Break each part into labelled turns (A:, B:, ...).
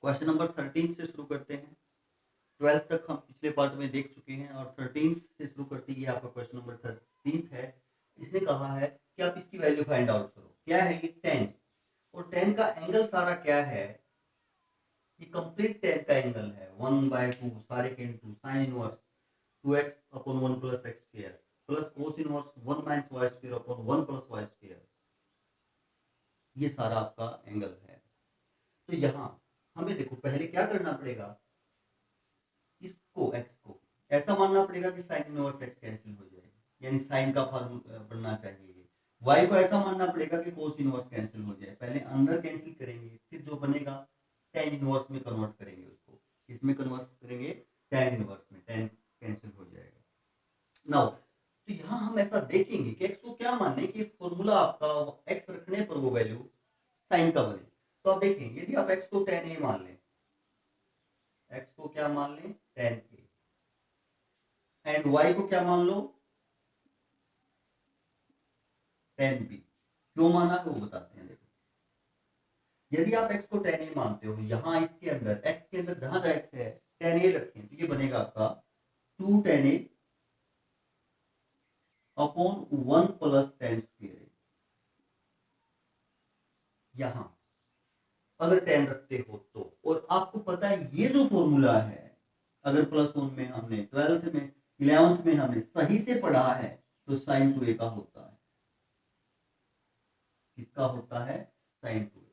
A: Question number 13 से शुरू करते हैं। 12 तक हम पिछले पार्ट में देख चुके हैं और 13 से शुरू करते ही आपका क्वेश्चन नंबर 13 है। इसने कहा है कि आप इसकी वैल्यू फाइंड आउट करो। क्या है ये 10, और 10 का एंगल सारा क्या है, ये कंप्लीट 10 का एंगल है 1/2 सारे के into sin inverse 2x upon 1 plus x square plus cos inverse 1 minus y square upon 1 plus y square. ये सारा आपका एंगल है। तो यहाँ हमें देखो पहले क्या करना पड़ेगा, इसको x को ऐसा मानना पड़ेगा कि sin इनवर्स x कैंसिल हो जाए, यानी sin का फॉर्मूला बनना चाहिए। y को ऐसा मानना पड़ेगा कि cos इनवर्स कैंसिल हो जाए। पहले अंदर कैंसिल करेंगे, फिर जो बनेगा tan इनवर्स में कन्वर्ट करेंगे, उसको इसमें कन्वर्ट करेंगे tan इनवर्स में, tan कैंसिल हो जाएगा। नाउ तो यहाँ हम ऐसा देखेंगे कि x को क्या मान लें कि फॉर्मूला आपका x रखने पर वो वैल्यू sin का बने। तो आप देखें यदि आप x को tan a मान लें, x को क्या मान लें tan a, एंड y को क्या मान लो tan b। क्यों माना है वो बताते हैं। देखो यदि आप x को tan a मानते हो, यहां इसके अंदर x के अंदर जहां जहां x है tan a रखें, तो ये बनेगा आपका 2 tan a upon 1 plus tan square. यहां अगर tan रखते हो तो, और आपको पता है ये जो फॉर्मूला है, अगर प्लस 1 में हमने 12th में 11th में हमने सही से पढ़ा है, तो sin 2a का होता है। किसका होता है? sin 2a।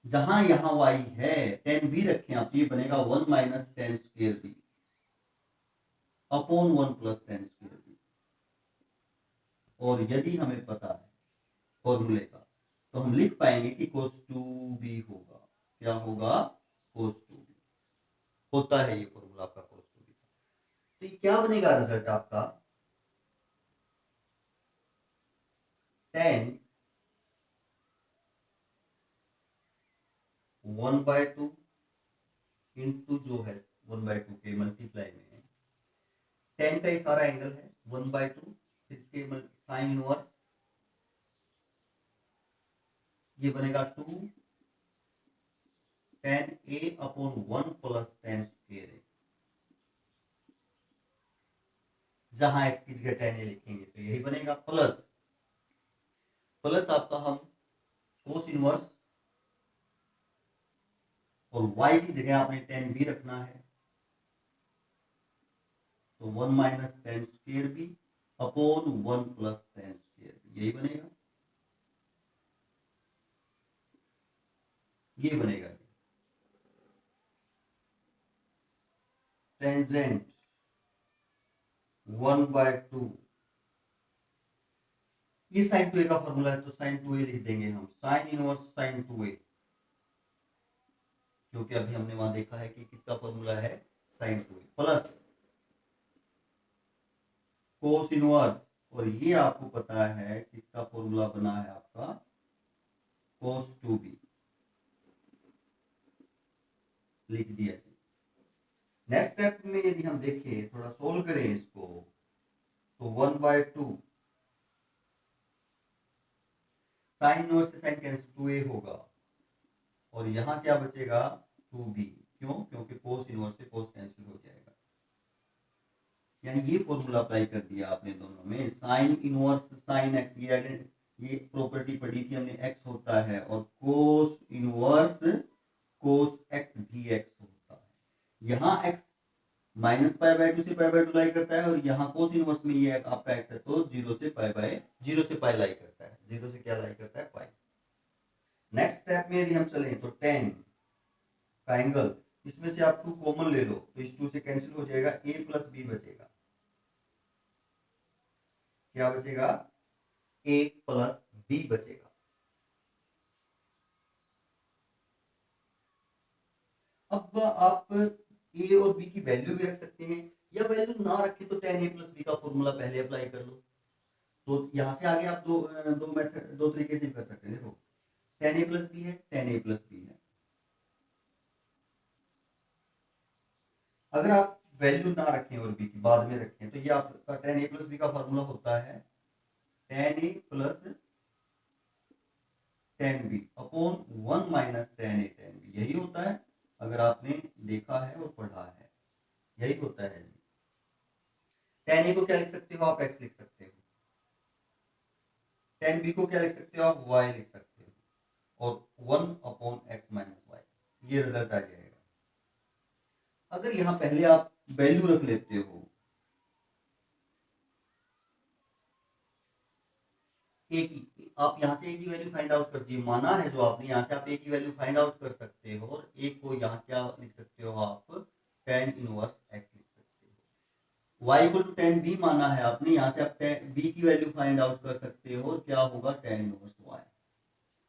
A: जहां यहां y है tan b रखें आप, ये बनेगा 1 minus tan square b upon 1 plus tan square b। और यदि हमें पता है फॉर्मूले का, तो हम लिख पाएंगे कि cos 2b होगा। क्या होगा? cos 2b होता है ये फॉर्मूला आपका cos 2b का। तो ये क्या बनेगा रिजल्ट आपका? tan 1/2 इंटू जो है 1/2 के मल्टीप्लाई में tan का ये सारा एंगल है 1/2, इसके साइन इनवर्स ये बनेगा 2 tan a upon 1 plus tan square a। जहां x की जगह tan a लिखेंगे तो यही बनेगा, प्लस प्लस आपका हम कोस इनवर्स, और y की जगह आपने tan b रखना है, तो 1 minus tan square b upon 1 plus tan square b, यही बनेगा। ये बनेगा टेंजेंट 1/2, ये sin 2a का फॉर्मूला है, तो sin 2a लिख देंगे हम, sin इनवर्स sin 2a, क्योंकि अभी हमने वहां देखा है कि किसका फॉर्मूला है sin 2a, plus cos inverse, और ये आपको पता है किसका फॉर्मूला बना है आपका cos 2b, लिख दिया। नेक्स्ट स्टेप में यदि हम देखें, थोड़ा सोल्व करें इसको, तो 1/2 साइन इनवर्स से साइन कैंसिल 2a होगा, और यहां क्या बचेगा 2b। क्यों? क्योंकि कोस इनवर्स से कोस कैंसिल हो जाएगा। यानी ये फॉर्मूला अप्लाई कर दिया आपने दोनों में, साइन इनवर्स साइन एक्स, ये प्रॉपर्टी पढ़ी थी हमने, एक्स होता है, और कोस इनवर्स कोस एक्स भी एक्स होता है। यहाँ एक्स माइनस पाई बाय 2 से पाई बाय 2 लाई करता है, और यहाँ कोस इनवर्स में ये आपका एक्स है, तो 0 से पाई लाई करता है। 0 से क्या लाई करता है? पाई। नेक्स्ट स्टेप में यदि हम चलें, तो tan का एंगल, इसमें से आप 2 कॉमन ले लो, तो इस 2 से कैंसिल हो जाएगा, a प्लस b बचेगा। क्या बचेगा? a प्लस b बचेगा। अब आप a और b की वैल्यू भी रख सकते हैं, या वैल्यू ना रखें तो tan a प्लस b का फॉर्मूला पहले अप्लाई कर लो। तो यहां से आगे आप दो तरीके से कर सकते हैं। देखो tan a प्लस b है, tan a प्लस b है। अगर आप वैल्यू ना रखें और b की बाद में रखें, तो ये आपका tan a प्लस b का फॉर्मूला होता है tan a plus tan b upon 1 minus tan a tan b, यही होता देखा है और पढ़ा है, यही होता है जी। tan a को क्या लिख सकते हो आप, x लिख सकते हो। tan b को क्या लिख सकते हो आप, y लिख सकते हो, और 1/x - y, ये रिजल्ट आ जाएगा। अगर यहाँ पहले आप वैल्यू रख लेते हो a की, आप यहाँ से a की वैल्यू फाइंड आउट कर दिए, माना है जो आपने, यहाँ से आप a की वैल्यू फाइंड आउट कर सकते हो, और a को यहाँ क्या लिख सकते हो आप, tan इनवर्स x लिख सकते हो। y को tan b माना है आपने, यहाँ से आप b की वैल्यू फाइंड आउट कर सकते हो, क्या होगा, tan इनवर्स y।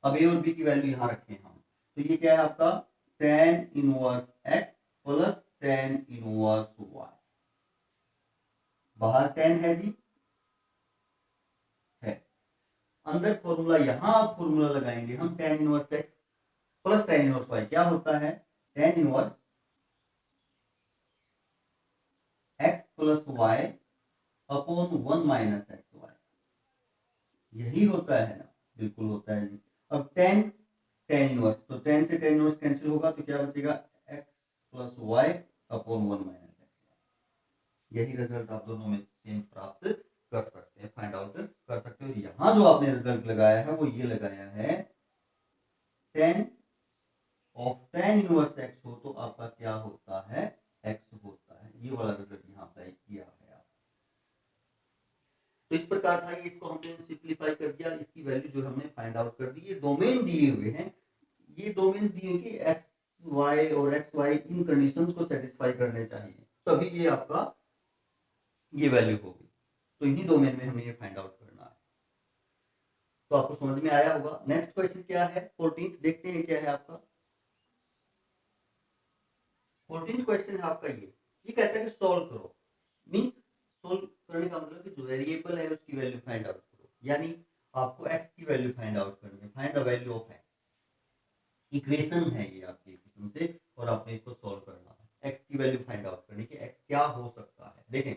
A: अब a और b की वैल्यू यहाँ रखें हम, तो ये क्या है आपका, tan inverse x plus tan inverse y। बाहर tan है जी, है, अंदर फॉर्मूला, यहां आप फॉर्मूला लगाएंगे हम, tan inverse x plus tan inverse y, क्या होता है, tan inverse x plus y upon 1 minus x y, यही होता है ना, बिल्कुल होता है जी। अब tan इनवर्स, तो tan से tan इनवर्स कैंसिल होगा, तो क्या बचेगा, x plus y upon 1 minus x y. यही रिजल्ट आप दोनों में सेम प्राप्त कर सकते हैं, फाइंड आउट कर सकते हो। यहाँ जो आपने रिजल्ट लगाया है वो ये लगाया है, tan of tan inverse x हो तो आपका क्या होता है, x होता है, ये वाला रिजल्ट यहाँ अप्लाई किया है। तो इस प्रकार था ये, इसको हमने सिंपलीफाई कर दिया, इसकी वैल्यू जो हमने फाइंड आउट कर दी। ये डोमेन दिए हुए हैं, ये डोमेन दिए कि एक्स वाई और एक्स वाई इन कंडीशंस को सेटिस्फाई करने चाहिए, तभी ये आपका ये वैल्यू होगी। तो इन्हीं डोमेन में हमें ये फाइंड आउट करना है। तो आपको समझ में आया होगा। नेक्स्ट क्वेश्चन क्या है, 14th देखते हैं क्या है आपका। 14th क्वेश्चन है आपका ये कहता है कि सॉल्व करो, मींस सोल्व करने का मतलब कि जो वेरिएबल है उसकी वैल्यू फाइंड आउट करो, यानी आपको x की वैल्यू फाइंड आउट करनी है, find the value of x। Equation है ये आपकी एक किस्म से, और आपने इसको सॉल्व करना है, x की वैल्यू फाइंड आउट करनी है, x क्या हो सकता है। देखें,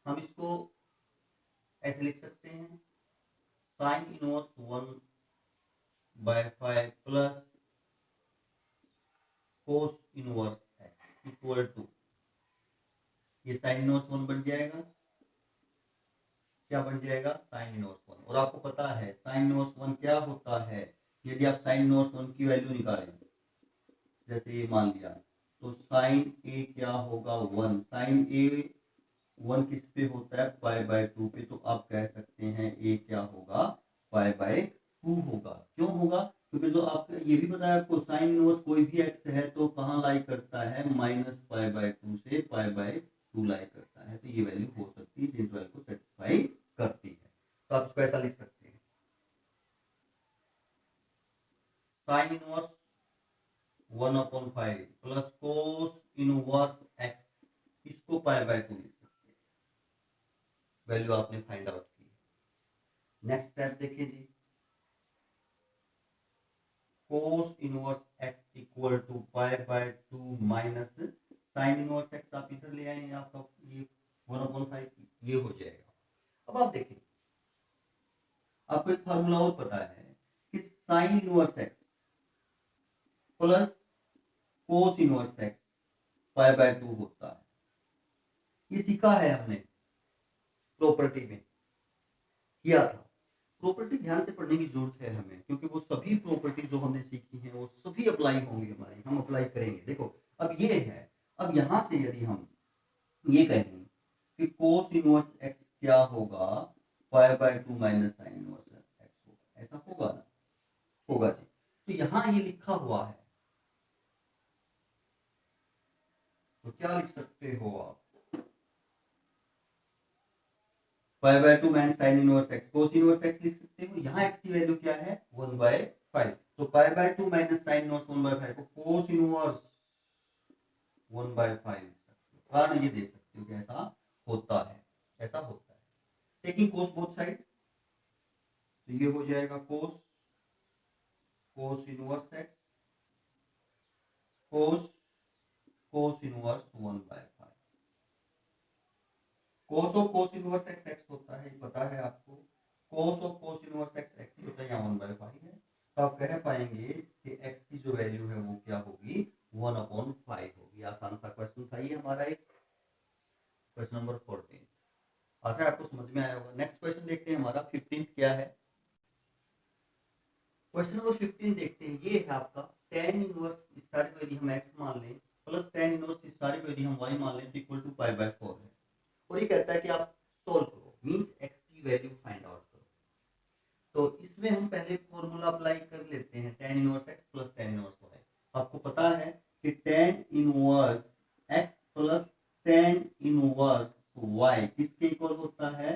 A: हम इसको ऐसे लिख सकते हैं, sine inverse 1/5 plus cos inverse x equal to, ये साइन इनवर्स 1 बन जाएगा, क्या बन जाएगा, साइन इनवर्स 1। और आपको पता है साइन इनवर्स 1 क्या होता है, यदि आप साइन इनवर्स 1 की वैल्यू निकालें, जैसे ये मान लिया, तो साइन ए क्या होगा, 1। साइन ए 1 किस पे होता है, π/2 पे, तो आप कह सकते हैं ए क्या होगा, π/2 होगा। क्यों होगा, क्योंकि जो आपका ये भी पता है आपको, साइन इनवर्स कोई भी एक्स है तो कहाँ लाई करता है, -π/2 से π/2 लाई करता है, तो ये वैल्यू हो सकती है, इस इंटरवल को सेटिस्फाई करती है। तो आप इसको ऐसा लिख सकते हैं, sine inverse 1/5 plus cos inverse x, इसको π/2 लिख सकते हैं, वैल्यू आपने फाइंड आउट की। नेक्स्ट स्टेप देखिए जी, cos inverse x equal to π/2 minus sine inverse x, आप इधर ले आए, आपका ये 1/5 ये हो जाएगा। अब आप देखिए, आपको एक फार्मूला और पता है कि sine inverse x plus cos inverse x π/2 होता है, ये सीखा है हमने, प्रॉपर्टी में किया था। प्रॉपर्टी ध्यान से पढ़ने की जरूरत है हमें, क्योंकि वो सभी प्रॉपर्टी जो हमने सीखी है वो सभी अप्लाई होंगी हमारी, हम अप्लाई करेंगे। देखो अब ये है, अब यहां से यदि हम ये कहें कि कोस इनवर्स एक्स क्या होगा, π/2 माइनस साइन इनवर्स एक्स होगा, ऐसा होगा ना, होगा जी। तो यहाँ ये लिखा हुआ है, तो क्या लिख सकते हो आप, π/2 minus sine inverse x, cos inverse x लिख सकते हो। यहाँ एक्स की वैल्यू क्या है, 1/5, तो π/2 माइनस साइन इनवर्स 1/5 को कोस इनवर्स 1/5 कारण ये दे सकते हो कि ऐसा होता है, ऐसा होता है। टेकिंग कोस बोथ साइड, तो ये हो जाएगा cos inverse x cos inverse 1/5। Cos of cos inverse x x होता है, पता है आपको, cos of cos inverse x x ही होता है, यहाँ 1/5 है, तो आप कह पाएंगे कि एक्स की जो वैल्यू है वो क्या होगी, 1/5 हैं ये है आपका tan इनवर्स इस सारे को यदि हम x मान लें प्लस tan इनवर्स इस सारे को यदि हम y मान लें तो इक्वल टू पाई बाय 4 है। और ये कहता है कि आप सोल्व करो, मींस x की वैल्यू फाइंड आउट करो। तो इसमें हम पहले फॉर्मूला अप्लाई कर लेते हैं tan inverse x plus tan inverse y। आपको पता है कि tan inverse x plus tan inverse y किसके इक्वल होता है?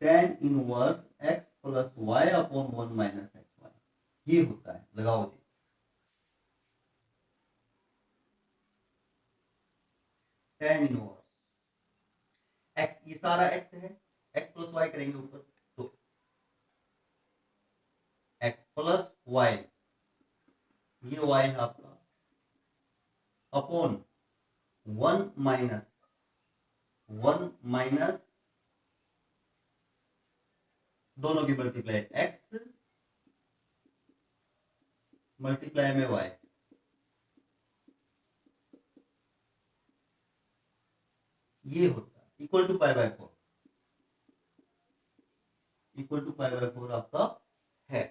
A: tan inverse x plus y upon 1 minus xy, ये होता है। लगाओ जी, tan इनवर्स x, ये सारा x है, x प्लस y करेंगे ऊपर तो x प्लस y, ये y है आपका, अपॉन 1 माइनस दोनों की मल्टीप्लाई x मल्टीप्लाई में y, ये होता है equal to pi by 4, equal to pi by 4 आपका है।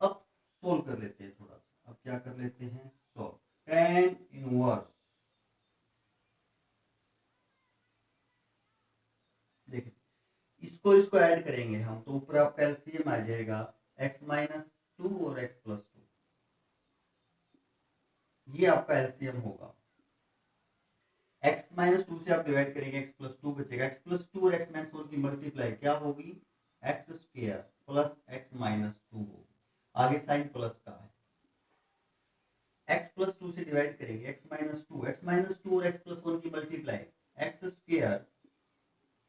A: अब सोल्व कर लेते हैं थोड़ा सा। अब क्या कर लेते हैं? सोल्व tan इनवर्स, देखिए इसको ऐड करेंगे हम तो ऊपर आपका एलसीएम आ जाएगा x माइनस 2 और x प्लस 2, ये आपका एलसीएम होगा। x माइनस 2 से आप डिवाइड करेंगे x प्लस 2 बचेगा, x प्लस 2 और x माइनस 4 की मल्टीप्लाई क्या होगी? x square plus x minus 2 होगी, आगे साइन प्लस का है। x प्लस 2 से डिवाइड करेंगे x माइनस 2 और x प्लस 1 की multiply x square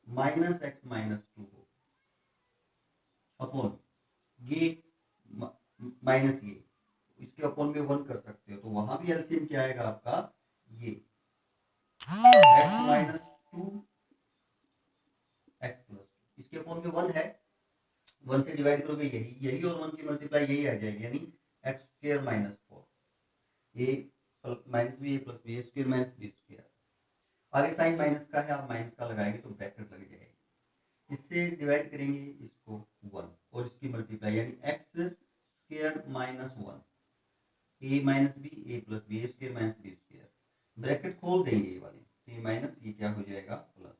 A: minus x minus 2 हो अपॉन ये माइनस ये, इसके अपॉन में 1 कर सकते हो तो वहां भी एलसीएम क्या आएगा आपका? ये x माइनस 2 x प्लस 2, इसके अपॉन में 1 है, 1 से डिवाइड करोगे यही और 1 की मल्टीप्लाई यही आ जाएगी, यानी x square minus 4, A minus B A plus B square minus B square, आगे साइन माइनस का है, आप माइनस का लगाएंगे तो ब्रैकेट लग जाएगी। इससे डिवाइड करेंगे इसको 1 और इसकी मल्टीप्लाई यानी x square minus 1, A minus B A plus B square minus B square, bracket खोल देंगे ये वाले, ये माइनस ये क्या हो जाएगा plus,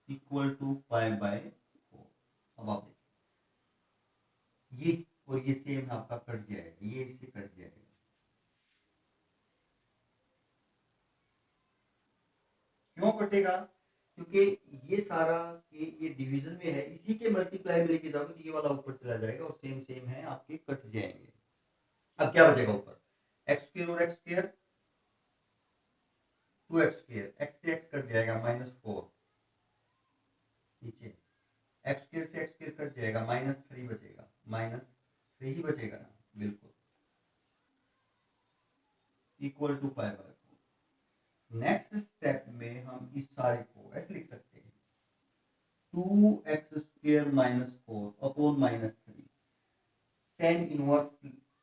A: equal to pi by 4। अब आप देखिए ये और ये सेम आपका कट जाएगा, ये इससे कट जाएगा। क्यों कटेगा? क्योंकि ये सारा ये डिवीजन में है, इसी के मल्टीप्लाई में लेके जाओगे तो ये वाला ऊपर चला जाएगा और सेम सेम है आपके कट जाएंगे। अब क्या बचेगा ऊपर? एक्स स्क्वायर और x square 2x square, x से x कट जाएगा माइनस 4, नीचे एक्स स्क्वायर से एक्स स्क्वायर कट जाएगा माइनस 3 बचेगा, माइनस 3 ही बचेगा ना, बिल्कुल equal to pi by 4। Next step में हम इस सारे को ऐसे लिख सकते हैं 2x square minus 4 upon minus 3, tan inverse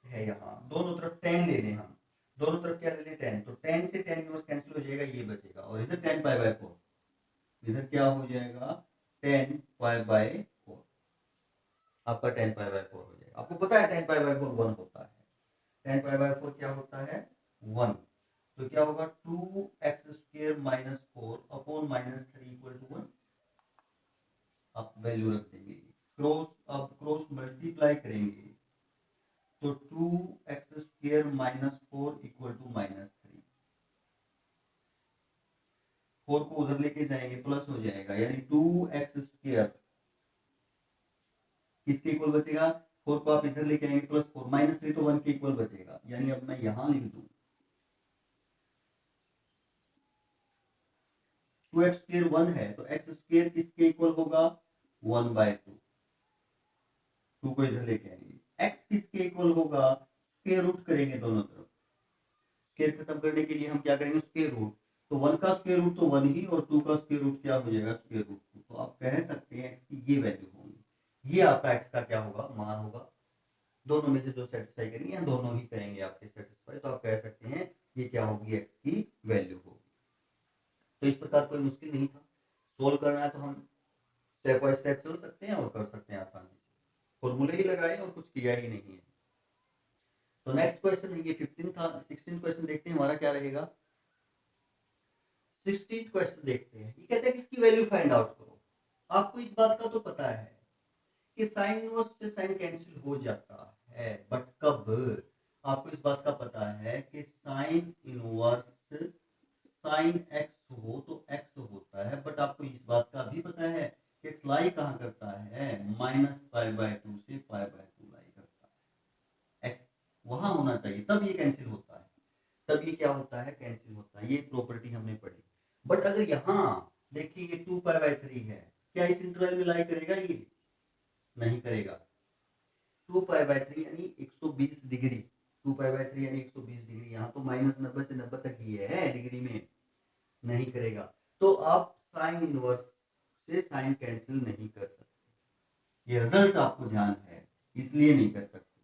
A: है यहाँ, दोनों तरफ tan ले लें हम, दोनों तरफ क्या ले लें? tan, तो tan से tan इनवर्स कैंसिल हो जाएगा, ये बचेगा और इधर tan पाई बाय 4, इधर क्या हो जाएगा tan पाई बाय 4, आपका tan पाई बाय 4 हो जाएगा। आपको पता है tan पाई बाय 4 1 होता है, tan पाई बाय 4 क्या होता है? 1, तो क्या होगा 2x square minus 4 upon minus 3 equal to 1, आप वैल्यू रख देंगे क्रॉस, अब क्रॉस मल्टीप्लाई करेंगे तो 2x square minus 4 equal to minus 3, 4 को उधर लेके जाएंगे प्लस हो जाएगा, यानी 2x स्क्वायर किसके इक्वल बचेगा? 4 को आप इधर लेके आएंगे प्लस 4, माइनस 3 तो 1 के इक्वल बचेगा, यानी अब मैं यहां लिख दूं 2x स्क्वायर 1 है तो x स्क्वायर किसके इक्वल होगा? 1 बाय 2, 2 को इधर लेके आएंगे, x किसके इक्वल होगा? स्क्वायर रूट करेंगे दोनों तरफ, स्क्वायर खत्म करने के लिए हम क्या करेंगे? स्क्वायर रूट, तो 1 का स्क्वायर रूट तो 1 ही और 2 का स्क्वायर रूट क्या हो जाएगा? स्क्वायर रूट 2, तो आप कह सकते हैं x की ये वैल्यू होगी, ये आपका x का क्या होगा? मान होगा। दोनों में से जो सेटिस्फाई करेंगे, दोनों ही करेंगे आपके सेटिस्फाई, तो आप कह सकते हैं ये क्या होगी? x की वैल्यू होगी। तो इस प्रकार कोई मुश्किल नहीं था, सोल्व करना है तो हम स्टेप बाय स्टेप चल सकते हैं और कर सकते हैं आसानी से। फॉर्मूले ही लगाए और कुछ किया ही नहीं है। तो नेक्स्ट क्वेश्चन ये 15 था। 16 क्वेश्चन देखते हैं हमारा क्या रहेगा। 16 क्वेश्चन देखते हैं। ये कहते हैं कि इसकी वैल्यू फाइंड आउट करो। आपको इस बात का तो पता है कि साइन इनवर्स से साइन कैंसिल हो जाता है, बट कब? आपको इस बात का पता है कि साइन इनवर्स साइन एक्स हो तो एक्स होता है, बट आपको इस बात का भी पता है कि एक्स लाई कहाँ करता है, -π/2 से π/2 लाई करता है। एक्स वहां होना चाहिए तब ये कैंसिल होता है, तब ये क्या होता है, कैंसिल होता है। ये प्रॉपर्टी हमने पढ़ी। बट अगर यहाँ देखिए ये 2π/3 है, क्या इस इंटरवल में लाई करेगा? ये नहीं करेगा। 2π/3 यानी 120 डिग्री, 2π/3 यानी 120 डिग्री। यहाँ तो -90 से 90 तक ही है डिग्री में, नहीं करेगा। तो आप साइन इनवर्स से साइन कैंसिल नहीं कर सकते। ये रिजल्ट आपको ध्यान है, इसलिए नहीं कर सकते।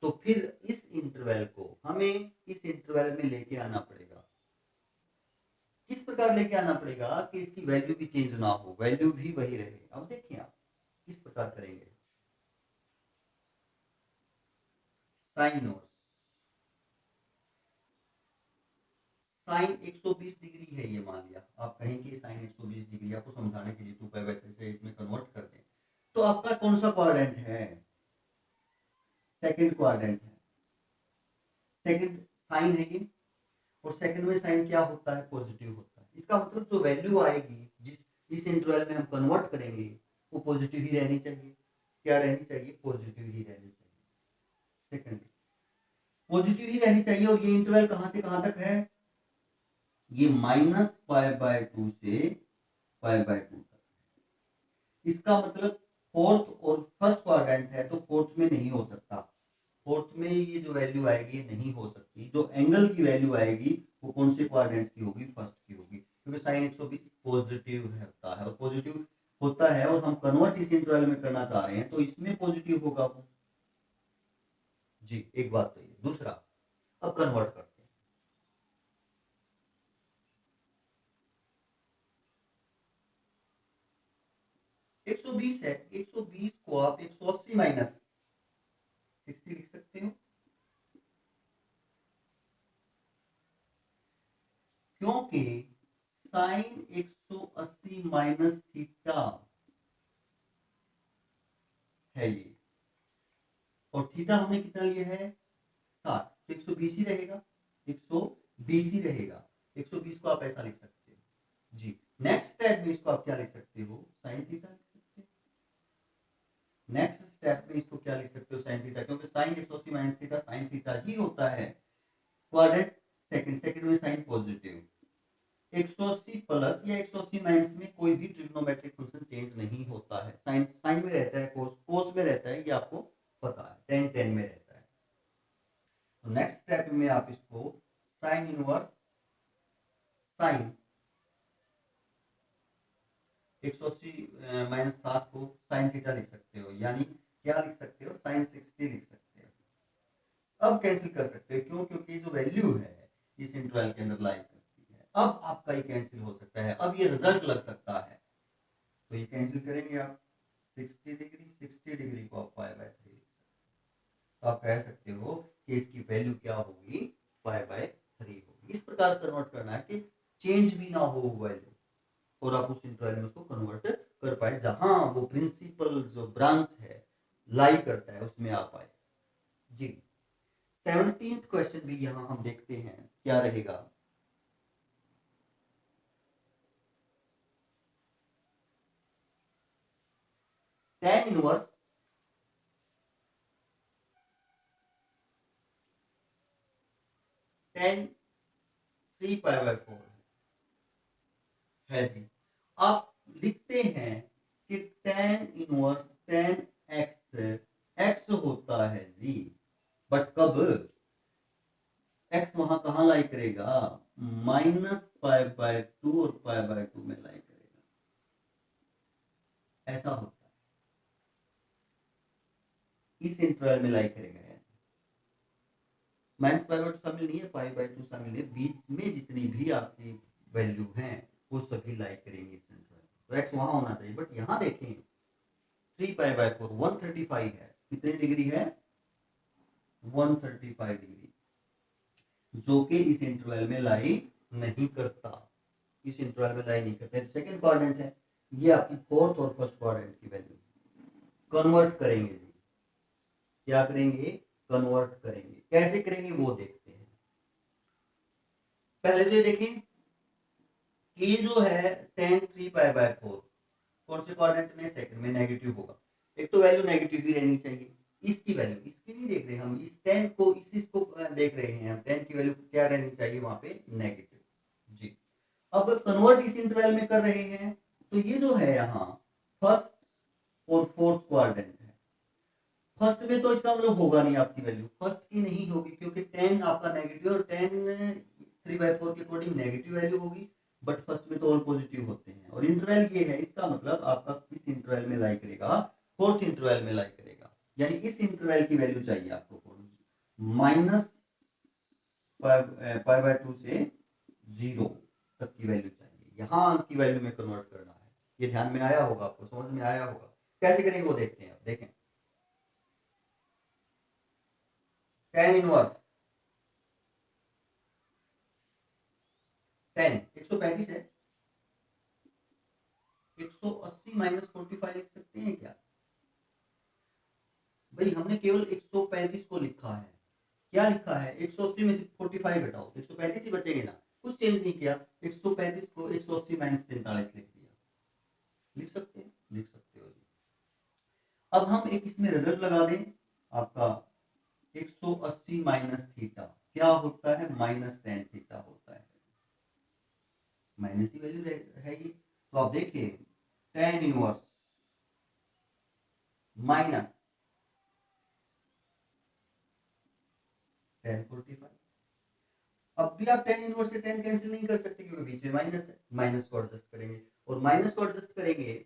A: तो फिर इस इंटरवल को हमें इस इंटरवल में लेके आना पड़ेगा। किस प्रकार लेके आना पड़ेगा कि इसकी वैल्यू भी चेंज ना हो, वैल्यू भी वही रहे। अब देखिए आप किस प्रकार करेंगे। साइन इनवर्स साइन 120 डिग्री है, ये मान लिया। आप कहेंगे साइन 120 डिग्री, आपको समझाने के लिए 2π/3 से इसमें कन्वर्ट कर दें। तो आपका कौन सा क्वाड्रेंट है? सेकंड क्वाड्रेंट है। सेकंड साइन है ये, और सेकंड में साइन क्या होता है, पॉजिटिव होता है। इसका मतलब जो वैल्यू आएगी जिस इस इंटरवल में हम कन्वर्ट करेंगे वो पॉजिटिव ही रहनी चाहिए। क्या रहनी चाहिए? पॉजिटिव ही रहनी चाहिए। सेकंड पॉजिटिव ही रहनी चाहिए। और ये इंटरवल कहां से कहां तक है? ये -π/2 से π/2 तक। इसका मतलब फोर्थ और फर्स्ट क्वाड्रेंट है, तो फोर्थ में नहीं हो सकता। फोर्थ में ये जो वैल्यू आएगी नहीं हो सकती। जो एंगल की वैल्यू आएगी वो कौन से क्वाड्रेंट की होगी? फर्स्ट की होगी, क्योंकि साइन 120 पॉजिटिव होता है, और पॉजिटिव होता है और हम कन्वर्ट इस इंटरवल में करना चाह रहे हैं, तो इसमें पॉजिटिव होगा वो। जी, एक बात तो ये। दूसरा, अब कन्वर्ट करते हैं। 120 है, 120 को आप 180 माइनस 60 लिख सकते हो, क्योंकि साइन 180 माइनस थीटा है ये, और थीटा हमने कितना लिया है? 60। तो 120 ही रहेगा, 120 ही रहेगा। 120 को आप ऐसा लिख सकते हो। जी, नेक्स्ट स्टेप में इसको आप क्या लिख सकते हो? साइन थीटा लिख सकते हो। नेक्स्ट स्टेप में इसको क्या लिख सकते हो? साइन थीटा, क्योंकि sine 180 minus theta sine theta ही होता है। क्वाड्रेंट सेकंड में साइन पॉजिटिव। 180 प्लस या 180 माइनस में कोई भी ट्रिग्नोमेट्रिक फंक्शन चेंज नहीं होता है। साइन साइन में रहता है, कोस में रहता है, ये आपको पता है। टेन में रहता है। तो नेक्स्ट स्टेप में आप इसको साइन इनवर्स साइन 180 -60 को साइन थीटा लिख सकते हो, यानी क्या लिख सकते हो? साइन 60 लिख सकते हो। अब कैंसिल कर सकते हो, क्यों? क्योंकि जो वैल्यू है इस इंटरवल के अंदर लाई करती है। अब आपका ये कैंसिल हो सकता है, अब ये रिजल्ट लग सकता है। तो ये कैंसिल करेंगे आप। 60 डिग्री को आप π/3 लिख सकते हो। तो आप कह सकते हो कि इसकी वैल्यू क्या होगी? π/3 होगी। इस प्रकार कन्वर्ट करना है कि चेंज भी ना हो वैल्यू, और आप उस इंटरवल में उसको कन्वर्ट कर पाए जहां वो प्रिंसिपल जो ब्रांच है लाई करता है उसमें आ पाए। जी, 17th क्वेश्चन भी यहां हम देखते हैं क्या रहेगा। tan इनवर्स tan 3π/4 है जी। आप लिखते हैं कि tan इनवर्स tan x होता है जी, बट कब? x वहां कहां लाई करेगा? -π/2 और π/2 में लाई करेगा। ऐसा होता है, इस इंटरवल में लाई करेगा। -π/2 शामिल नहीं है, π/2 शामिल है। बीच में जितनी भी आपकी वैल्यू हैं वो सभी लाई करेंगे इस इंटरवल। तो x वहां होना चाहिए, बट यहाँ देखें 3π/4 135 है। कितनी डिग्री है? 135 डिग्री, जो कि इस इंटरवल में लाई नहीं करता, इस इंटरवल में लाई नहीं करता। सेकंड क्वाड्रेंट है, ये आपकी फोर्थ और फर्स्ट क्वाड्रेंट की वैल्यू कन्वर्ट करेंगे जी। क्या करेंगे? कन्वर्ट करेंगे। कैसे करेंगे वो देखते हैं। पहले तो देखें, ये जो है tan 3π/4 कौन से क्वाड्रेंट में? सेकंड में नेगेटिव होगा। एक तो वैल्यू नेगेटिव ही रहनी चाहिए। इसकी वैल्यू, इसकी नहीं देख रहे हम, इस tan को, इसको देख रहे हैं हम। tan की वैल्यू क्या रहनी चाहिए वहां पे? नेगेटिव जी। अब कन्वर्ट इस इंटरवल में कर रहे हैं, तो ये जो है यहाँ फर्स्ट और फोर्थ क्वाड्रेंट है। फर्स्ट में तो इसका मतलब होगा नहीं, आपकी वैल्यू फर्स्ट की नहीं होगी, क्योंकि tan आपका नेगेटिव और tan 3/4 के अकॉर्डिंग नेगेटिव वैल्यू होगी, बट फर्स्ट में तो ऑल पॉजिटिव होते हैं। और इंटरवल ये है, इसका मतलब आपका इस इंटरवल में लाई करेगा, फोर्थ इंटरवल में लाई करेगा। यानी इस इंटरवल की वैल्यू चाहिए आपको -π/2 से 0 तक की वैल्यू चाहिए। यहाँ की वैल्यू में कन्वर्ट करना है। ये ध्यान में आया होगा, आपको समझ में आया होगा। कैसे करेंगे वो देखते हैं। देखें, tan इनवर्स 10 135 है, 180 - 45 लिख सकते हैं क्या? भाई हमने केवल 135 को लिखा है। क्या लिखा है? 180 में से 45 घटाओ, 135 ही बचेंगे ना, कुछ चेंज नहीं किया। 135 को 180 - 45 लिख दिया। लिख सकते हैं? लिख सकते हो जी। अब हम एक इसमें रिजल्ट लगा दें। आपका 180 - थीटा क्या होता है? -tan थीटा होता है। माइनस की वैल्यू है ये, तो आप देखिए tan इनवर्स माइनस tan 45। अब भी आप tan इनवर्स से tan कैंसिल नहीं कर सकते, क्योंकि बीच में माइनस है। माइनस को एडजस्ट करेंगे, और माइनस को एडजस्ट करेंगे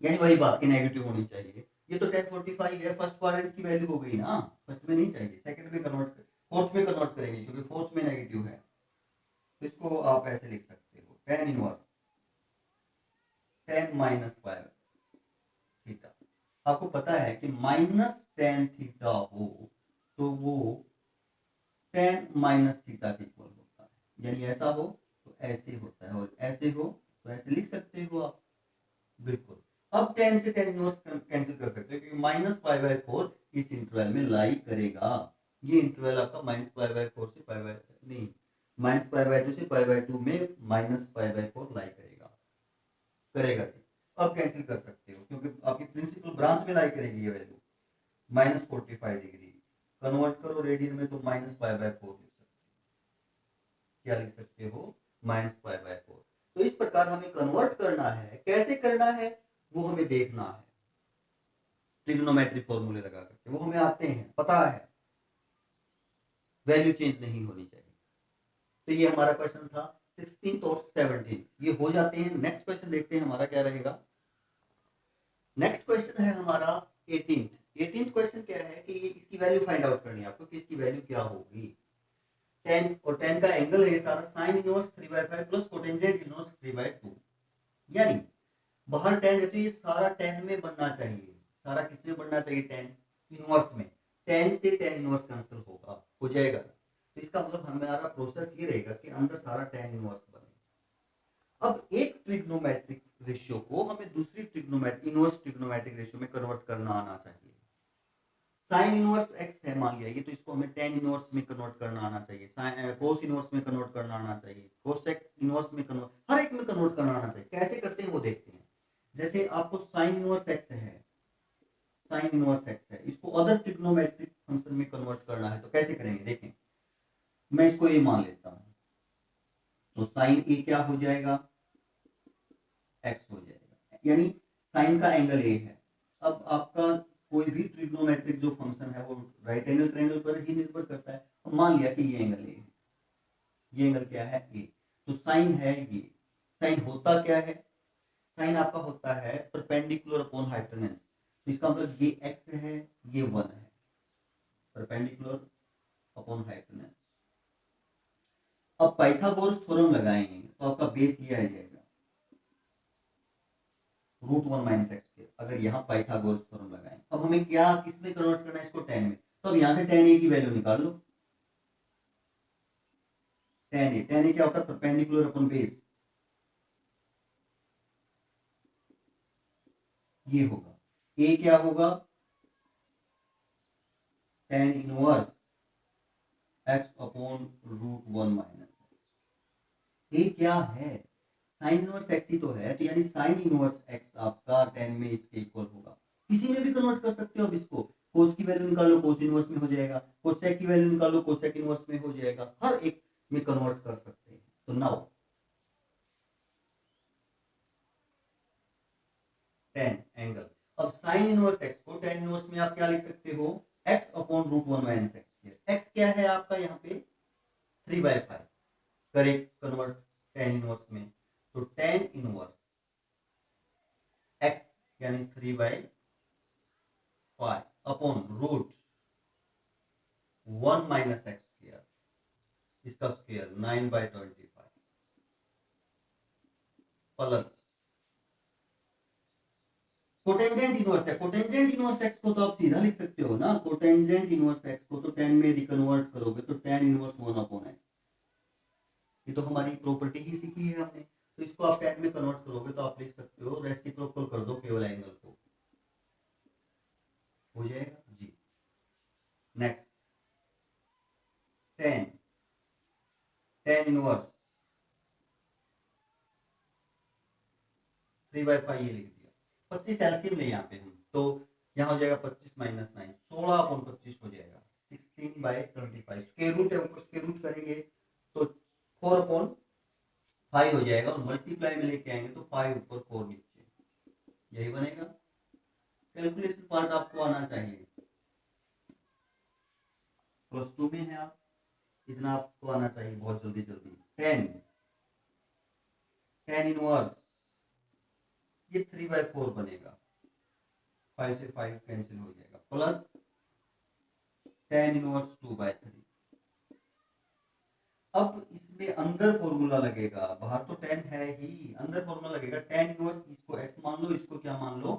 A: यानी वही बात की नेगेटिव होनी चाहिए। ये तो tan 45 है, फर्स्ट क्वाड्रेंट की वैल्यू हो गई ना, फर्स्ट में नहीं चाहिए, सेकंड में कन्वर्ट, फोर्थ में कन्वर्ट करेंगे, क्योंकि फोर्थ में नेगेटिव है। तो इसको आप ऐसे लिख सकते हो, tan इनवर्स tan -5 थीटा। आपको पता है कि -tan थीटा हो तो वो tan -थीटा के इक्वल होता है। यानी ऐसा हो तो ऐसे होता है, और ऐसे हो तो ऐसे लिख सकते हो आप। बिल्कुल। अब tan से tan इनवर्स कैंसिल कर सकते हो, क्योंकि -π/4 इस इंटरवल में लाई करेगा। ये इंटरवल आपका -π/4 से नहीं, -π/2 से π/2 में -π/4 लाई करेगा, करेगा जी। अब कैंसिल कर सकते हो, क्योंकि आपकी प्रिंसिपल ब्रांच में लाई करेगी ये वैल्यू। -45 डिग्री कन्वर्ट करो रेडियन में, तो -π/4 लिख सकते हो। क्या लिख सकते हो? -π/4। तो इस प्रकार हमें कन्वर्ट करना है। कैसे करना है वो हमें देखना है, ट्रिग्नोमेट्रिक फॉर्मूले लगा करके। वो हमें आते हैं, पता है, वैल्यू चेंज नहीं होनी चाहिए। तो ये हमारा क्वेश्चन था 16 और 17, ये हो जाते हैं। नेक्स्ट क्वेश्चन देखते हैं हमारा क्या रहेगा। नेक्स्ट क्वेश्चन है हमारा 18th क्वेश्चन। क्या है कि इसकी वैल्यू फाइंड आउट करनी है आपको, कि इसकी वैल्यू क्या होगी। tan, और tan का एंगल है सारा sin inverse 3/5 plus cotangent inverse 3/2। यानी बाहर tan है तो ये सारा tan में बनना चाहिए। सारा किस में बनना चाहिए? tan इनवर्स में। tan से tan इनवर्स कैंसिल होगा, हो जाएगा। तो इसका मतलब हमारा प्रोसेस ये रहेगा कि अंदर सारा tan इनवर्स बने। अब एक ट्रिग्नोमेट्रिक रेशियो को हमें दूसरी इनवर्स ट्रिग्नोमेट्रिक रेशियो में कन्वर्ट करना आना चाहिए। साइन इनवर्स x है मान लिया, ये तो इसको हमें tan इनवर्स में कन्वर्ट करना आना चाहिए, कोस इनवर्स में कन्वर्ट करना आना चाहिए, कोसेक इनवर्स में कन्वर्ट, हर एक में कन्वर्ट करना आना चाहिए। कैसे करते हैं वो देखते हैं। जैसे आपको साइन इनवर्स x है, साइन इनवर्स x है, इसको अदर ट्रिग्नोमेट्रिक फंक्शन में कन्वर्ट करना है, तो कैसे करेंगे देखें। मैं इसको a मान लेता हूं, तो साइन a क्या हो जाएगा? x हो जाएगा, यानी साइन का एंगल a है। अब आपका कोई भी ट्रिग्नोमेट्रिक जो फंक्शन है वो राइट एंगल ट्रायंगल पर ही निर्भर करता है। और मान लिया कि ये एंगल a है, ये एंगल क्या है? a। तो साइन है ये, साइन होता क्या है? साइन आपका होता है परपेंडिकुलर अपॉन हाइपोटेन्यूज। तो इसका मतलब ये x है, ये 1 है, परपेंडिकुलर अपॉन हाइपोटेन्यूज। अब पाइथागोरस थ्योरम लगाएंगे तो आपका बेस ये आ जाएगा, √1 - अगर यहाँ पाइथागोरस थ्योरम लगाएं, अब हमें क्या किस में कन्वर्ट करना है इसको, tan में, तो अब यहाँ से tan a की वैल्यू निकाल लो। tan a क्या होता है, परपेंडिकुलर अपन बेस, ये होगा a क्या होगा, tan inverse x upon √1 - a क्या है, साइन इनवर्स x ही तो है, तो यानी साइन इनवर्स x आपका tan में इसके इक्वल होगा। किसी में भी कन्वर्ट कर सकते हो अब इसको, कोस की वैल्यू निकालो कोस इनवर्स में हो जाएगा, कोसेक की वैल्यू निकालो कोसेक इनवर्स में हो जाएगा, हर एक में कन्वर्ट कर सकते हैं। तो नाउ tan एंगल, अब साइन इनवर्स x को tan इनवर्स में आप क्या लिख सकते हो, x अपॉन √1 - x क्या है आपका यहाँ पे 3/5, करेक्ट कन्वर्ट tan इनवर्स में, तो tan इनवर्स x यानी 3/5 अपॉन √1 - x स्क्वायर, इसका स्क्वायर 9/25 प्लस कोटेंजेंट इनवर्स है, कोटेंजेंट इनवर्स x को तो आप सीधा लिख सकते हो ना, कोटेंजेंट इनवर्स x को तो tan में रिकन्वर्ट करोगे तो tan इनवर्स 1/x, ये तो हमारी प्रॉपर्टी ही सीखी है हमने, तो इसको आप tan में कन्वर्ट करोगे तो आप लिख सकते हो रेसिप्रोकल कर दो केवल एंगल को, हो जाएगा जी। नेक्स्ट tan इनवर्स 3/5 ये लिख दिया, 25 एलसीएम ले यहाँ पे हम, तो यहाँ हो जाएगा 25 - 9 16/25 हो जाएगा, 16/25 स्क्वायर रूट है, ऊपर स्क्वायर रूट करेंगे तो 4/5 हो जाएगा, और मल्टीप्लाई में लेके आएंगे तो 5 ऊपर 4 नीचे, यही बनेगा। कैलकुलेशन पार्ट आपको आना चाहिए, +2 में है आप, इतना आपको आना चाहिए बहुत जल्दी जल्दी। tan इनवर्स ये 3/4 बनेगा, 5 से 5 कैंसिल हो जाएगा, प्लस tan इनवर्स 2/3। अब इसमें अंदर फॉर्मूला लगेगा, बाहर तो tan है ही, अंदर फॉर्मूला लगेगा tan इनवर्स, इसको x मान लो, इसको क्या मान लो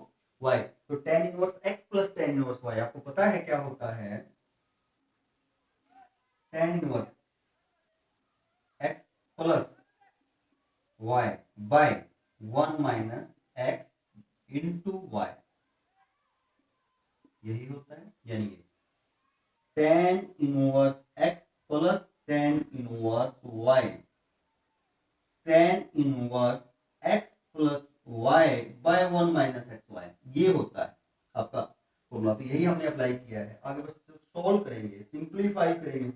A: y, तो tan inverse x plus tan inverse y, आपको पता है क्या होता है, tan inverse x plus y by 1 - x into y, यही होता है, यानी tan inverse x plus tan inverse y, tan inverse x plus y by 1 - xy, ये होता है आपका फॉर्मूला, तो यही हमने अप्लाई किया है। आगे बस सॉल्व करेंगे, सिंप्लीफाई करेंगे,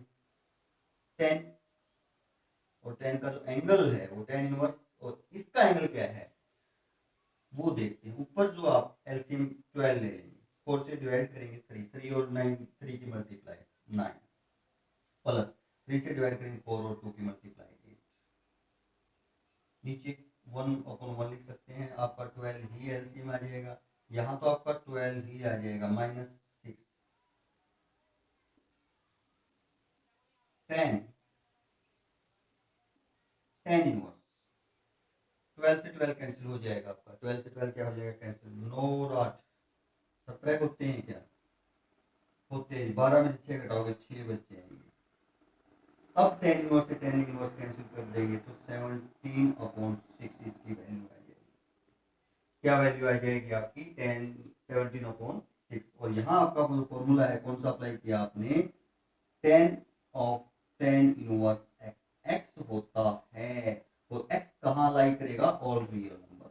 A: tan और tan का जो एंगल है वो tan इनवर्स, और इसका एंगल क्या है वो देखते हैं। ऊपर जो आप एलसीएम 12 ले लेंगे, 4 से डिवाइड करेंगे 3 और 9, 3 की मल्टीप्लाई 9, प्लस 3 से डिवाइड करेंगे 4 और 2 की मल्टीप्लाई 8, नीचे 1/1 लिख सकते हैं, आपका 12 ही एलसीएम आ जाएगा, यहाँ तो आपका 12 ही आ जाएगा, -6 tan इनवर्स 12 से 12 कैंसिल हो जाएगा, आपका 12 से 12 क्या हो जाएगा कैंसिल, 9 और 8 17 होते हैं क्या, होते हैं, 12 में से 6 घटाओगे 6 बच्चे आएंगे। अब tan इनवर्स से tan इनवर्स कैंसिल कर देंगे तो 17/6 इसकी वैल्यू आ जाएगी, क्या वैल्यू आ जाएगी आपकी, 17/6, और यहाँ आपका जो फॉर्मूला है कौन सा अप्लाई किया आपने, tan इनवर्स x, x होता है, तो x कहाँ लाई करेगा, ऑल रियल नंबर,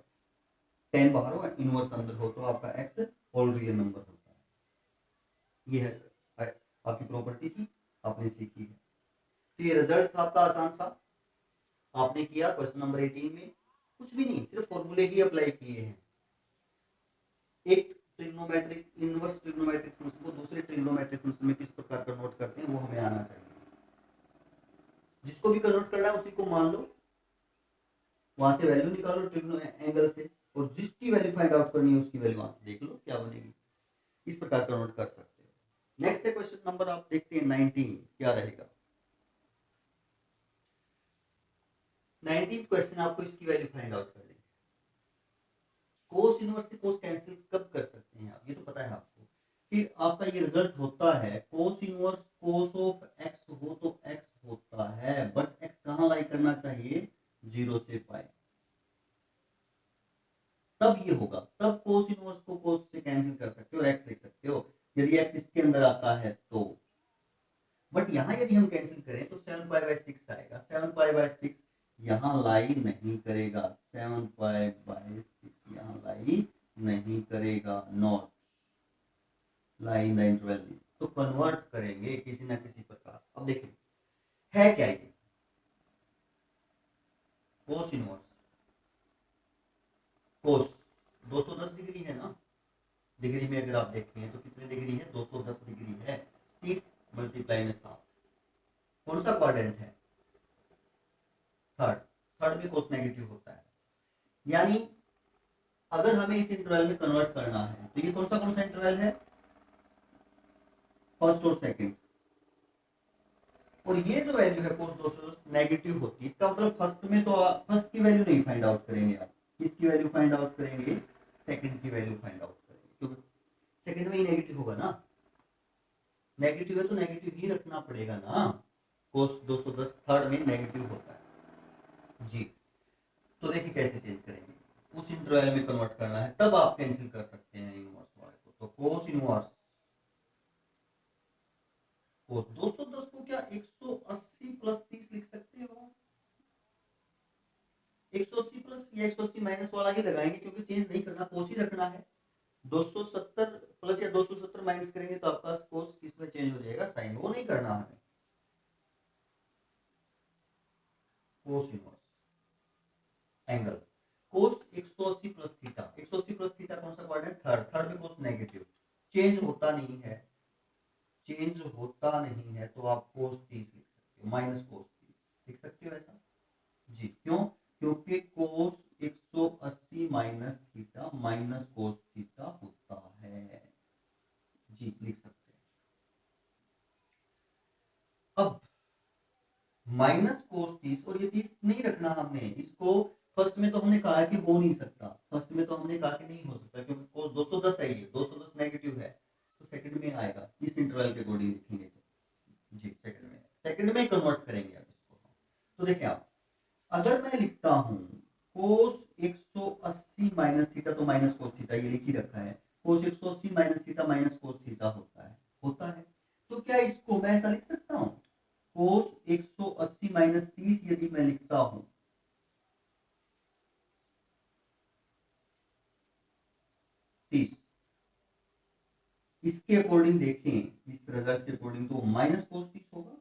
A: tan बाहर हो इनवर्स अंदर हो तो आपका x ऑल रियल नंबर होता है, ये है आपकी प्रॉपर्टी की, आपने सीखी है। तो ये रिजल्ट था आपका आसान सा, आपने किया क्वेश्चन नंबर 18 में, कुछ भी नहीं, सिर्फ फॉर्मूले ही अप्लाई किए हैं, एक ट्रिग्नोमेट्रिक इनवर्स ट्रिग्नोमेट्रिक फंक्शन को दूसरे ट्रिग्नोमेट्रिक फंक्शन में किस प्रकार कन्वर्ट करते हैं वो हमें आना चाहिए, जिसको भी कन्वर्ट करना है उसी को मान लो, वहां से वैल्यू निकालो ट्रिग्नो एंगल से, और जिसकी वैल्यू फाइंड आउट करनी है उसकी वैल्यू वहां से देख लो क्या बनेगी, इस प्रकार कन्वर्ट कर सकते हो। नेक्स्ट है क्वेश्चन नंबर, आप देखते हैं 19 क्या रहेगा। 19 क्वेश्चन आपको इसकी वैल्यू फाइंड आउट करनी है, कोस इनवर्स से कोस कैंसिल कब कर सकते हैं आप, ये तो पता है आपको कि आपका ये रिजल्ट होता है cos inverse cos of x हो तो एक्स होता है, बट एक्स कहाँ लाई करना चाहिए, 0 से पाई, तब ये होगा, तब कोस इनवर्स को कोस से कैंसिल कर सकते हो और एक्स लिख सकते हो यदि एक्स इसके अंदर आता है तो। बट यहाँ यदि हम कैंसिल करें तो 7 पाई बाय 6 आएगा, 7 पाई बाय 6 यहाँ लाई नहीं करेगा, 7 पाई बाय 6 यहाँ लाई नहीं करेगा, not lie in the interval, तो कन्वर्ट करेंगे किसी ना किसी प्रकार। अब देखिए है क्या ये कोस इनवर्स, कोस 210 डिग्री है ना, डिग्री में अगर आप देखें तो कितने डिग्री है, 210 डिग्री है, 30 मल्टीप्लाई में 7, कौन सा क्वाड्रेंट है, थर्ड, थर्ड में कोस नेगेटिव होता है, यानी अगर हमें इस इंटरवल में कन्वर्ट करना है तो ये कौन सा इंटरवल है, फर्स्ट और सेकंड, और ये जो वैल्यू है कोस 210 नेगेटिव होती है, इसका मतलब फर्स्ट में तो फर्स्ट की वैल्यू नहीं फाइंड आउट करेंगे आप, इसकी वैल्यू फाइंड आउट करेंगे, सेकंड की वैल्यू फाइंड आउट करेंगे, क्योंकि सेकंड में ही नेगेटिव होगा ना, नेगेटिव है तो नेगेटिव ही रखना पड़ेगा ना, कोस 210 थर्ड में नेगेटिव होता है जी। तो देखिए कैसे चेंज करेंगे, उस इंटरवल में कन्वर्ट करना है तब आप कैंसिल कर सकते हैं इनवर्स वाले को, तो कोस इनवर्स कोस 210 को क्या 180 प्लस 30 लिख सकते हो, 180 प्लस या 180 माइनस वाला ही लगाएंगे क्योंकि चेंज नहीं करना, कोस ही रखना है, 270 प्लस या 270 माइनस करेंगे तो आपका कोस किस में चेंज हो जाएगा, साइन, वो नहीं करना हमें, कोस इनवर्स एंगल कोस 180 प्लस थीटा, 180 प्लस थीटा कौन सा क्वाड्रेंट, थर्ड, थर्ड में कोस नेगेटिव, चेंज होता नहीं है, चेंज होता नहीं है तो आप कोस 30 लिख सकते हो, माइनस कोस 30 लिख सकते हो ऐसा जी, क्यों, क्योंकि कोस 180 minus theta minus cos theta होता है जी, लिख सकते हैं। अब माइनस कोस 30 और ये 30 नहीं रखना हमने इसको, फर्स्ट में तो हमने कहा कि हो नहीं सकता, फर्स्ट में तो हमने कहा कि नहीं हो सकता क्योंकि कोस 210 है, ये 210 नेगेटिव है, तो सेकंड में आएगा, इस इंटरवल के अकॉर्डिंग लिखेंगे तो जी, सेकंड में कन्वर्ट करेंगे अब इसको। तो देखिए आप, अगर मैं लिखता हूं कोस 180 माइनस थीटा, तो माइनस कोस थीटा ये लिख ही रखा है, कोस 180 minus theta minus cos theta होता है, तो क्या इसको मैं ऐसा लिख सकता हूं, कोस 180 माइनस 30 यदि मैं लिखता हूं, 30 इसके अकॉर्डिंग देखें, इस रिजल्ट के अकॉर्डिंग तो माइनस कोस 30 होगा,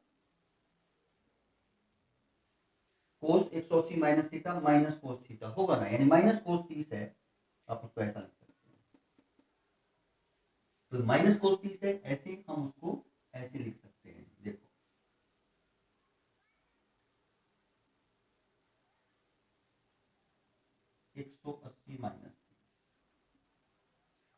A: कोस 180 minus theta minus cos theta होगा ना, यानी माइनस कोस 30 है, आप उसको ऐसा लिख सकते हैं, तो माइनस कोस 30 है, ऐसे हम उसको ऐसे लिख सकते हैं, देखो 180 माइनस,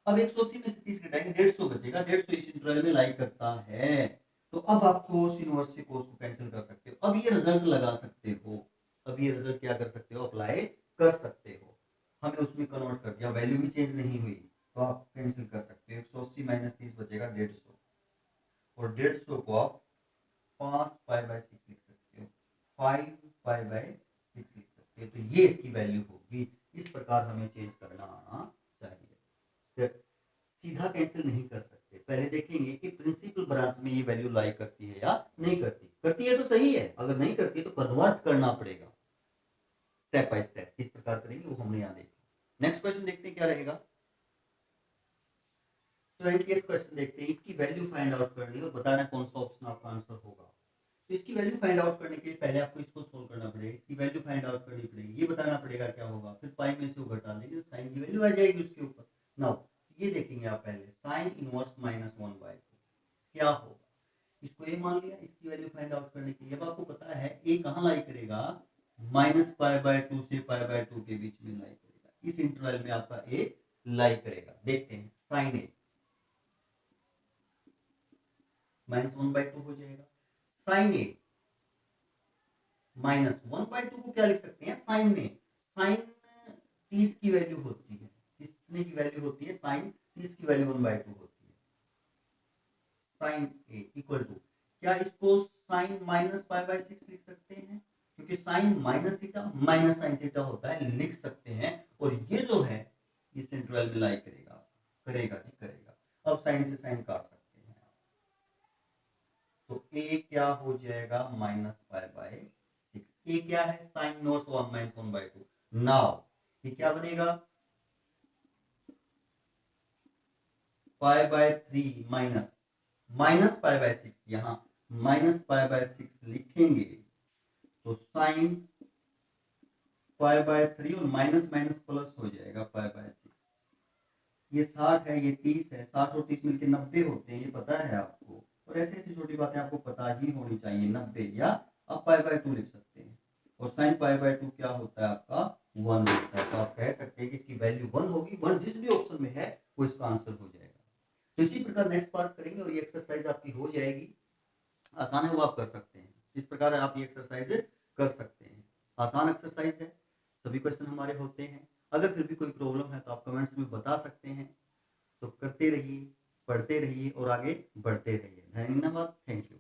A: अब 180 में से 30 घटाएंगे 150 बचेगा, 150 इस इंटरवल में लाई करता है, तो अब आप कोस इनवर्स से कोस को कैंसिल कर सकते हो, अब ये रिजल्ट लगा सकते हो, अब ये रिजल्ट क्या कर सकते हो, अप्लाई कर सकते हो, हमने उसमें कन्वर्ट कर दिया, वैल्यू भी चेंज नहीं हुई, तो आप कैंसिल कर सकते हो, 180 माइनस 30 बचेगा 150, और 150 को आप 5 पाई बाय 6 लिख सकते हो, 5 पाई बाय 6 लिख सकते हो, तो ये इसकी वैल्यू होगी, इस प्रकार हमें चेंज करना आना चाहिए, सीधा कैंसिल नहीं कर सकते, पहले देखेंगे कि प्रिंसिपल ब्रांच में ये वैल्यू लाई करती है या नहीं करती, करती है तो सही है, अगर नहीं करती तो कन्वर्ट करना पड़ेगा, स्टेप बाय स्टेप किस प्रकार करेंगे वो हमने यहाँ देखा। नेक्स्ट क्वेश्चन देखते हैं क्या रहेगा, 20th क्वेश्चन देखते हैं, इसकी वैल्यू फाइंड आउट करनी और बताना कौन सा ऑप्शन आपका आंसर होगा, तो इसकी वैल्यू फाइंड आउट करने के लिए पहले आपको इसको सोल्व करना पड़ेगा, इसकी वैल्यू फाइंड आउट करनी पड़ेगी, ये बताना पड़ेगा क्या होगा, फिर पाई में से वो घटा देंगे, साइन की वैल्यू आ जाएगी उसके ऊपर। नाउ ये देखेंगे आप पहले, साइन इनवर्स माइनस 1/2 क्या होगा, इसको ए मान लिया, इसकी वैल्यू फाइंड आउट करने के लिए, अब आपको पता है ए कहाँ लाई करेगा, -π/2 से π/2 के बीच में लाई करेगा, इस इंटरवल में आपका ए लाई करेगा, देखते हैं साइन ए -1/2 हो जाएगा, साइन ए -1/2 को क्या लिख सकते हैं साइन में, साइन 30 की वैल्यू होती है, इस कितने की वैल्यू होती है, साइन 30 की वैल्यू 1/2 होती है। साइन ए इक्वल टू, क्या इसको साइन माइनस पाई बाय 6 लिख सकते हैं, क्योंकि sine minus theta minus sine theta होता है, लिख सकते हैं। और ये जो है इस इंटरवल में लाई करेगा, करेगा जी करेगा। अब साइन से साइन काट सकते हैं, तो ए क्या हो जाएगा, माइनस पाई बाय 6। ए क्या है, साइन इनवर्स 1 माइनस 1/2। नाउ ये क्या बनेगा, pi by 3 minus minus pi by 6, यहां माइनस पाई बाय 6 लिखेंगे तो साइन पाई बाय 3 और माइनस माइनस प्लस हो जाएगा पाई बाय 6। ये 60 है, ये 30 है, 60 और 30 मिलकर 90 होते हैं, ये पता है आपको। और ऐसी ऐसी छोटी बातें आपको पता ही होनी चाहिए। 90 या आप पाई बाय 2 लिख सकते हैं, और साइन पाई बाय 2 क्या होता है आपका, 1 होता है। तो आप कह सकते हैं कि इसकी वैल्यू 1 होगी, 1 जिस भी ऑप्शन में है वो इसका आंसर हो जाएगा। तो इसी प्रकार नेक्स्ट पार्ट करेंगे और ये एक्सरसाइज आपकी हो जाएगी। आसान है वो आप कर सकते हैं, इस प्रकार आप ये एक्सरसाइज कर सकते हैं। आसान एक्सरसाइज है, सभी क्वेश्चन हमारे होते हैं। अगर फिर भी कोई प्रॉब्लम है तो आप कमेंट्स में बता सकते हैं। तो करते रहिए, पढ़ते रहिए और आगे बढ़ते रहिए। धन्यवाद, थैंक यू।